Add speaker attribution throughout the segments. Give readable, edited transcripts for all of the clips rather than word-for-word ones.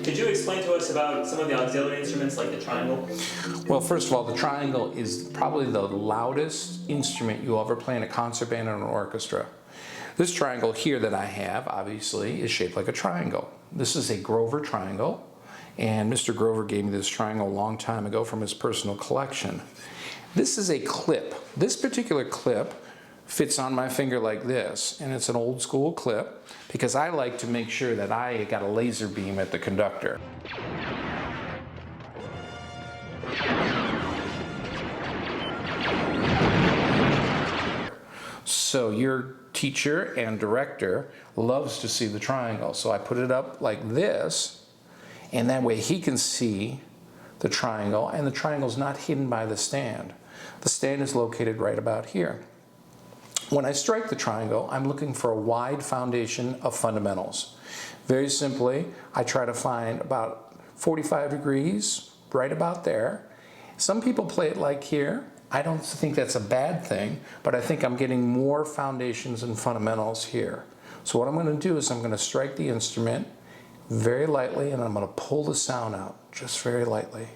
Speaker 1: Could you explain to us about some of the auxiliary instruments like the triangle?
Speaker 2: Well, first of all, the triangle is probably the loudest instrument you'll ever play in a concert band or an orchestra. This triangle here that I have, obviously, is shaped like a triangle. This is a Grover triangle, and Mr. Grover gave me this triangle a long time ago from his personal collection. This is a clip. This particular clip fits on my finger like this, and it's an old school clip because I like to make sure that I got a laser beam at the conductor. So your teacher and director loves to see the triangle, so I put it up like this, and that way he can see the triangle, and the triangle's not hidden by the stand. The stand is located right about here. When I strike the triangle, I'm looking for a wide foundation of fundamentals. Very simply, I try to find about 45 degrees, right about there. Some people play it like here. I don't think that's a bad thing, but I think I'm getting more foundations and fundamentals here. So what I'm going to do is I'm going to strike the instrument very lightly, and I'm going to pull the sound out just very lightly.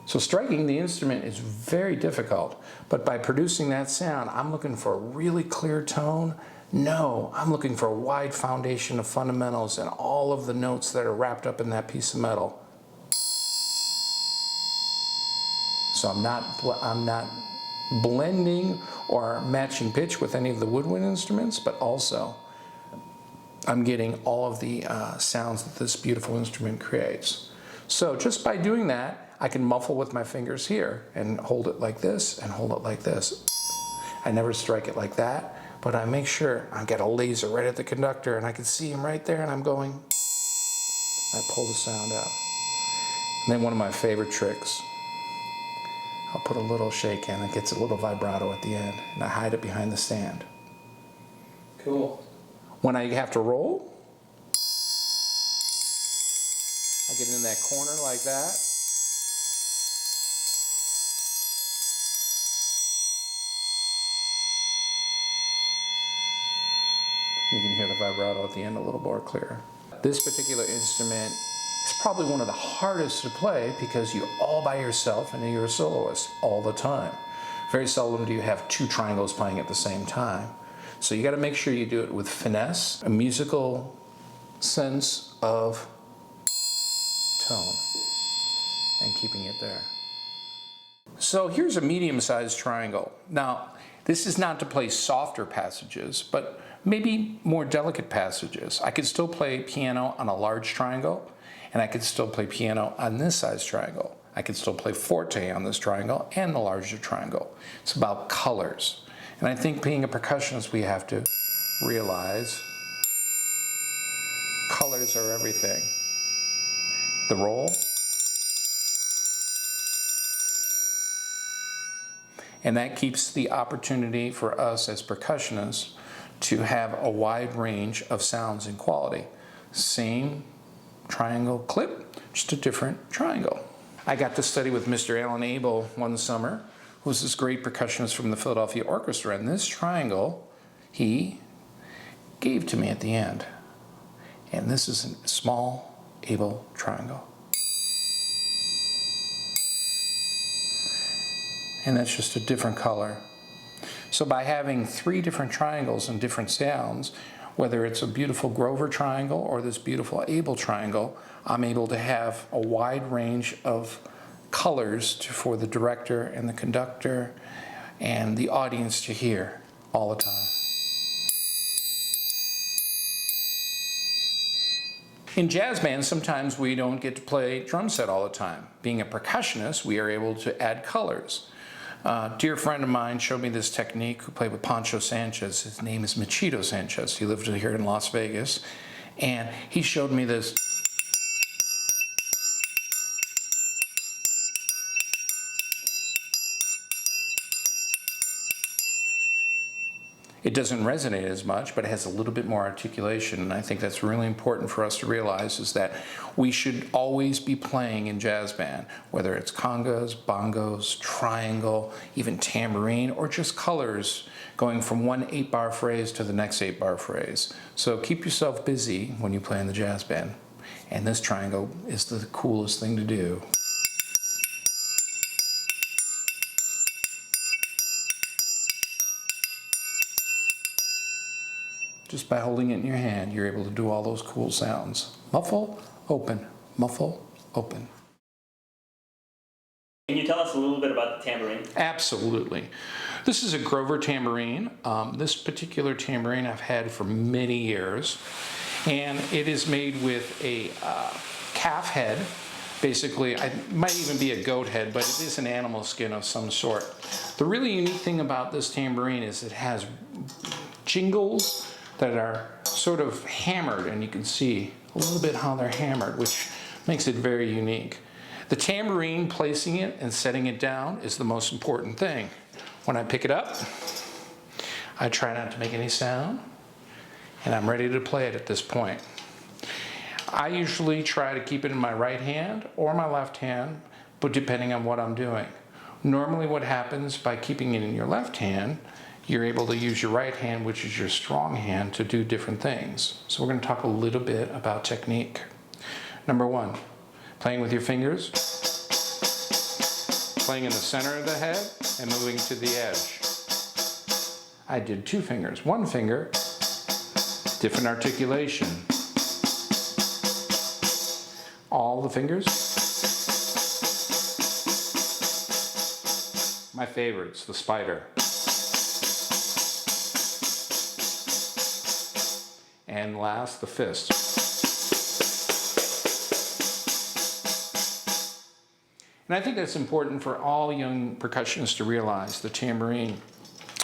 Speaker 2: So striking the instrument is very difficult, but by producing that sound, I'm looking for a really clear tone. No, I'm looking for a wide foundation of fundamentals and all of the notes that are wrapped up in that piece of metal. So I'm not blending or matching pitch with any of the woodwind instruments, but also I'm getting all of the sounds that this beautiful instrument creates. So just by doing that, I can muffle with my fingers here and hold it like this and hold it like this. I never strike it like that, but I make sure I get a laser right at the conductor and I can see him right there, and I'm going, I pull the sound out. And then one of my favorite tricks, I'll put a little shake in, it gets a little vibrato at the end, and I hide it behind the stand.
Speaker 1: Cool.
Speaker 2: When I have to roll, I get in that corner like that. You can hear the vibrato at the end a little more clear. This particular instrument is probably one of the hardest to play because you're all by yourself and you're a soloist all the time. Very seldom do you have two triangles playing at the same time. So you got to make sure you do it with finesse, a musical sense of tone, and keeping it there. So here's a medium-sized triangle. Now, this is not to play softer passages, but maybe more delicate passages. I could still play piano on a large triangle, and I could still play piano on this size triangle. I could still play forte on this triangle and the larger triangle. It's about colors. And I think being a percussionist, we have to realize colors are everything. The roll, and that keeps the opportunity for us as percussionists to have a wide range of sounds and quality. Same triangle clip, just a different triangle. I got to study with Mr. Alan Abel one summer, who was this great percussionist from the Philadelphia Orchestra, and this triangle he gave to me at the end. And this is a small Abel triangle. And that's just a different color. So by having three different triangles and different sounds, whether it's a beautiful Grover triangle or this beautiful Abel triangle, I'm able to have a wide range of colors for the director and the conductor and the audience to hear all the time. In jazz bands, sometimes we don't get to play drum set all the time. Being a percussionist, we are able to add colors. A dear friend of mine showed me this technique who played with Pancho Sanchez. His name is Machito Sanchez. He lived here in Las Vegas. And he showed me this. It doesn't resonate as much, but it has a little bit more articulation, and I think that's really important for us to realize, is that we should always be playing in jazz band, whether it's congas, bongos, triangle, even tambourine, or just colors, going from one 8-bar phrase to the next 8-bar phrase. So keep yourself busy when you play in the jazz band, and this triangle is the coolest thing to do. Just by holding it in your hand, you're able to do all those cool sounds. Muffle, open, muffle, open.
Speaker 1: Can you tell us a little bit about the tambourine?
Speaker 2: Absolutely. This is a Grover tambourine. This particular tambourine I've had for many years, and it is made with a calf head. Basically, it might even be a goat head, but it is an animal skin of some sort. The really unique thing about this tambourine is it has jingles that are sort of hammered, and you can see a little bit how they're hammered, which makes it very unique. The tambourine, placing it and setting it down, is the most important thing. When I pick it up, I try not to make any sound, and I'm ready to play it at this point. I usually try to keep it in my right hand or my left hand, but depending on what I'm doing. Normally what happens by keeping it in your left hand, you're able to use your right hand, which is your strong hand, to do different things. So we're going to talk a little bit about technique. Number one, playing with your fingers, playing in the center of the head, and moving to the edge. I did 2 fingers. 1 finger, different articulation. All the fingers. My favorites, the spider. And last, the fist. And I think that's important for all young percussionists to realize, the tambourine.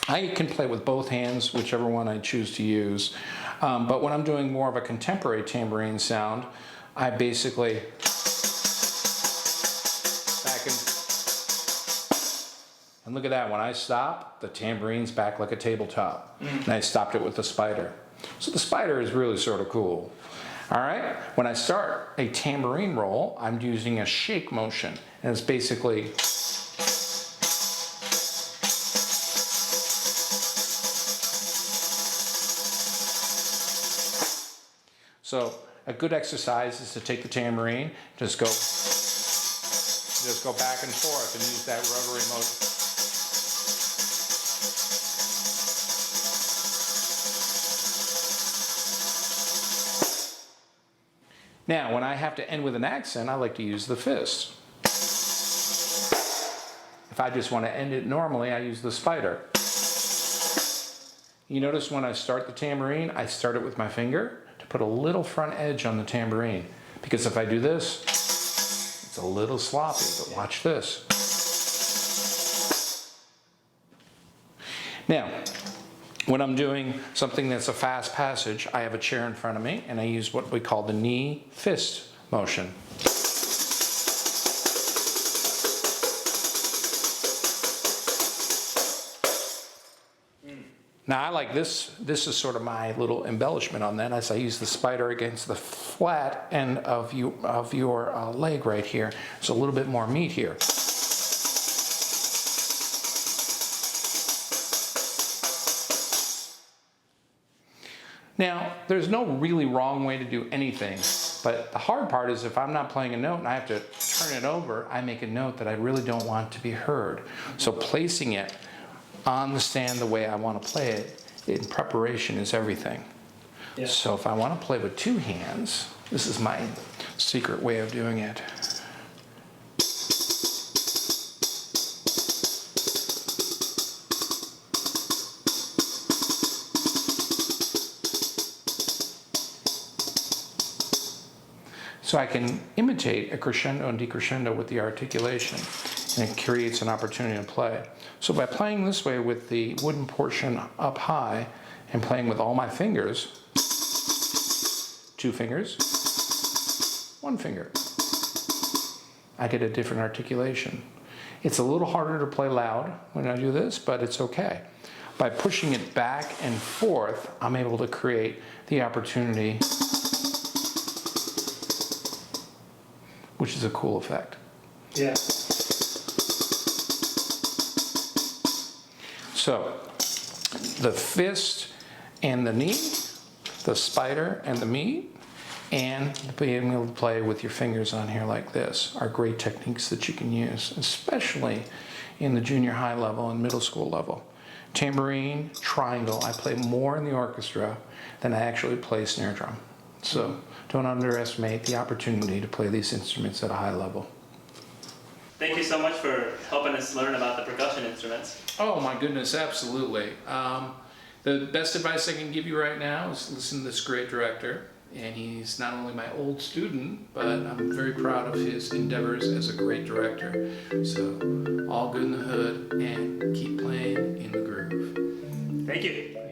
Speaker 2: I can play with both hands, whichever one I choose to use. But when I'm doing more of a contemporary tambourine sound, I basically back and look at that. When I stop, the tambourine's back like a tabletop. And I stopped it with the spider. So the spider is really sort of cool. All right, when I start a tambourine roll, I'm using a shake motion, and it's basically so a good exercise is to take the tambourine, just go back and forth and use that rotary motion. Now, when I have to end with an accent, I like to use the fist. If I just want to end it normally, I use the spider. You notice when I start the tambourine, I start it with my finger to put a little front edge on the tambourine. Because if I do this, it's a little sloppy, but watch this. Now, when I'm doing something that's a fast passage, I have a chair in front of me, and I use what we call the knee fist motion. Now I like this. This is sort of my little embellishment on that, as I use the spider against the flat end of your leg right here. There's a little bit more meat here. Now, there's no really wrong way to do anything, but the hard part is if I'm not playing a note and I have to turn it over, I make a note that I really don't want to be heard. So placing it on the stand the way I want to play it in preparation is everything. Yeah. So if I want to play with 2 hands, this is my secret way of doing it. So I can imitate a crescendo and decrescendo with the articulation, and it creates an opportunity to play. So by playing this way with the wooden portion up high and playing with all my fingers, 2 fingers, 1 finger, I get a different articulation. It's a little harder to play loud when I do this, but it's okay. by pushing it back and forth, I'm able to create the opportunity, which is a cool effect.
Speaker 1: Yeah.
Speaker 2: So, the fist and the knee, the spider and the meat, and being able to play with your fingers on here like this are great techniques that you can use, especially in the junior high level and middle school level. Tambourine, triangle, I play more in the orchestra than I actually play snare drum. So don't underestimate the opportunity to play these instruments at a high level.
Speaker 1: Thank you so much for helping us learn about the percussion instruments.
Speaker 2: Oh my goodness, absolutely. The best advice I can give you right now is listen to this great director. And he's not only my old student, but I'm very proud of his endeavors as a great director. So all good in the hood, and keep playing in the groove.
Speaker 1: Thank you.